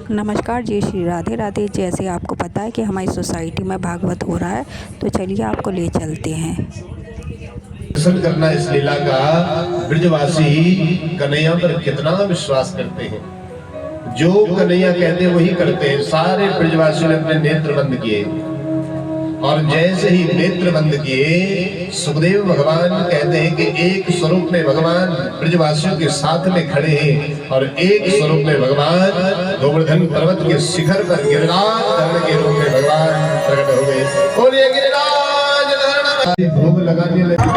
नमस्कार जी, श्री राधे राधे। जैसे आपको पता है कि हमारी सोसाइटी में भागवत हो रहा है, तो चलिए आपको ले चलते हैं। दर्शन करना इस लीला का। ब्रजवासी कन्हैया पर कितना विश्वास करते हैं, जो कन्हैया कहते हैं वही करते हैं। सारे ब्रजवासियों ने अपने नेत्र बंद किए और जैसे ही नेत्र बंद किए, सुखदेव भगवान कहते हैं कि एक स्वरूप में भगवान ब्रजवासियों के साथ में खड़े हैं और एक स्वरूप में भगवान गोवर्धन पर्वत के शिखर पर गिरिराज धरण के रूप में भगवान प्रकट हो गए। बोलिए गिरिराज धरण। भोग लगाने लगे।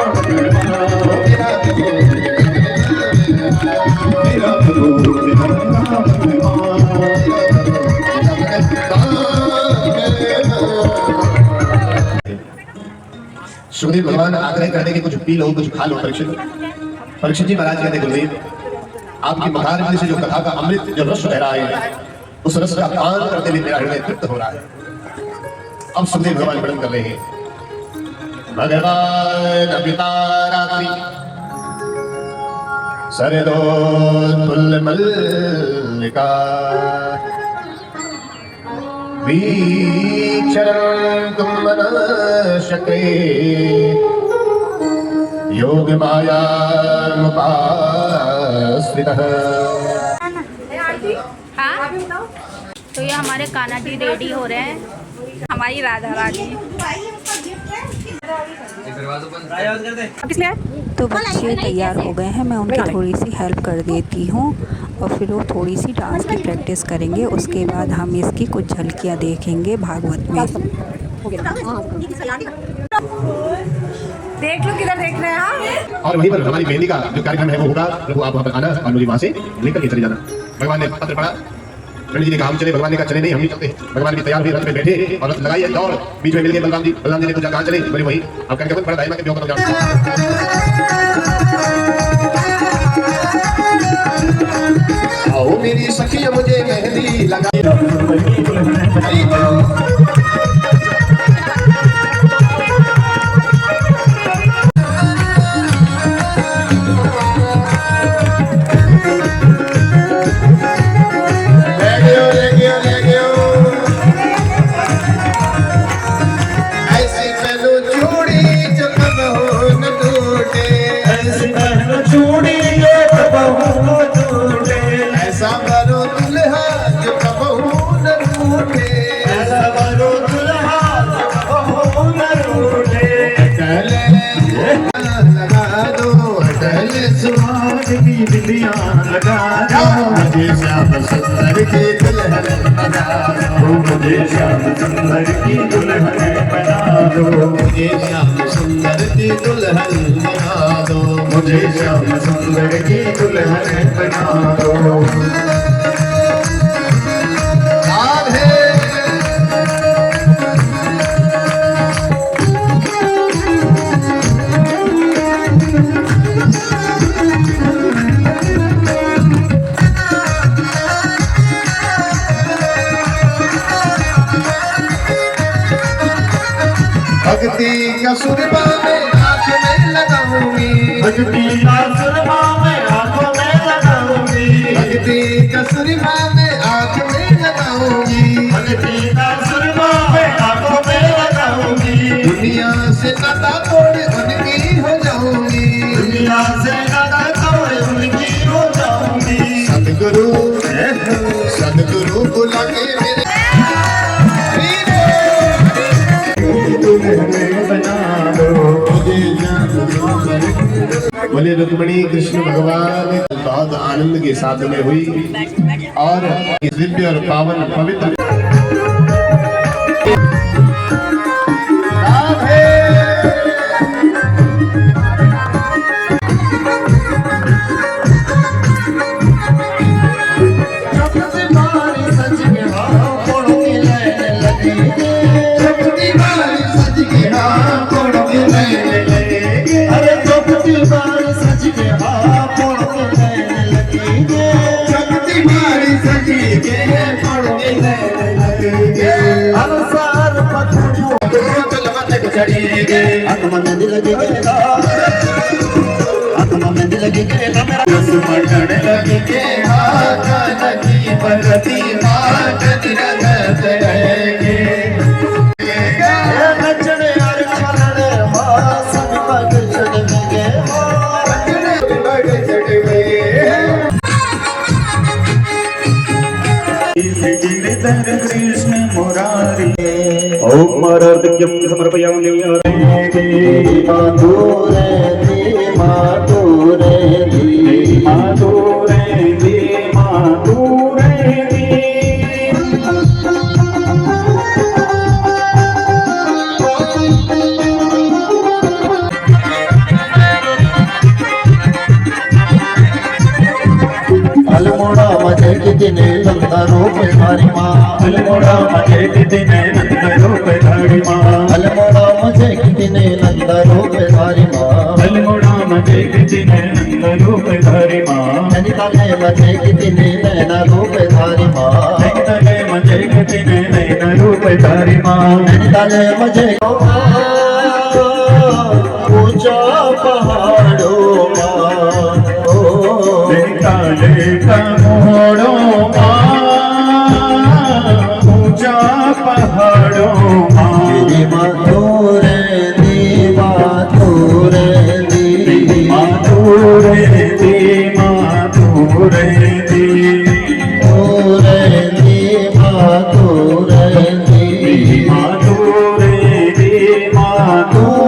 सुखदेव भगवान आग्रह करते कि कुछ पी लो, कुछ खा लो। परीक्षित जी महाराज कहते गुरुदेव, आपकी मखार से जो कथा का अमृत जो रस बह रहा है, उस रस का पान करते हुए मेरा हृदय तृप्त हो रहा है। अब सुखदेव भगवान वर्णन कर रहे हैं। भगवान पिता रात्रि सरदोत्फुल्ल मल्लिका विचरन् कुम्भनशक्रे योग मायामुपाश्रितः। हाँ? तो ये हमारे कान्हा जी रेडी हो रहे हैं, हमारी राधा रानी। तो बच्चे तैयार हो गए हैं, मैं उनकी थोड़ी सी हेल्प कर देती हूँ और फिर वो थोड़ी सी डांस की प्रैक्टिस करेंगे। उसके बाद हम इसकी कुछ झलकियाँ देखेंगे भागवत में। देख लो किधर देख रहे हैं आप। और वहीं पर हमारी मेहंदी का जो कार्यक्रम है वो होगा। प्रभु आप वहाँ पर आना और मुझे वहाँ से लेकर के चले जाना। भगवान ने पत्र पढ़ा, पंडित जी ने कहा हम चले, भगवान ने कहा चले नहीं, हम नहीं चलते। भगवान भी तैयार हुए, रथ में बैठे और रथ लगाइए दौड़। बीच में मिल गए बलराम जी। बलराम जी ने पूछा कहाँ चले, बोले वही आप करके बड़ा दाइमा के ब्यों को जाओ। आओ मेरी सखिया मुझे मेहंदी लगा। मुझे श्याम सुंदर की दुल्हन बना दो, मुझे श्याम सुंदर की दुल्हन बना दो, मुझे श्याम सुंदर की दुल्हन बना दो, मुझे श्याम सुंदर की दुल्हन बना दो। भक्ति का सुरमा में आँख में लगाऊंगी, भक्ति का सुरमा में आँखों में लगाऊंगी, भक्ति का सुरमा में आँख में लगाऊंगी, भक्ति का सुरमा में आँखों में लगाऊंगी। दुनिया से नाता तोड़ उनकी हो जाऊंगी, दुनिया से नाता तोड़ उनकी हो जाऊंगी। सदगुरु सदगुरु बुला के मेरे बोले रुक्मिणी कृष्ण भगवान बहुत आनंद के साथ में हुई और इस दिव्य और पावन पवित्र आत्मा में दिल लगी के आत्मा में दिल लगी के मेरा लगी के हाथ लगी परती बाट जगत है नचने और खलने मां संग पग चढ़ेंगे गिरिधर कृष्ण मुरारी ओम मारार्ध्यम समर्पयामि माधुरे दी माधुरे दी माधुरे दी माधुरे दी अलमोड़ा मजे कितने नंदा रूप धारी माँ अलमोड़ा मजे कितने नंदा रूप धारी माँ अलमोड़ा मजे कितने नंदा रूप धारी माँ अलमोड़ा मजे कितने नंदा रूप धारी माँ नैनीताले मजे कितने नैना रूप धारी माँ नैनीताले मजे कितने नैना रूप धारी माँ नैनीताले मजे ऊंचा पहाड़ों माँ काले का मोड़ों ऊंचा पहाड़ों माधुरे दी माधुरे दी माधुरे दी माधुरे दी माधुरे दी माधुरे दी माधुरे दी माधुरे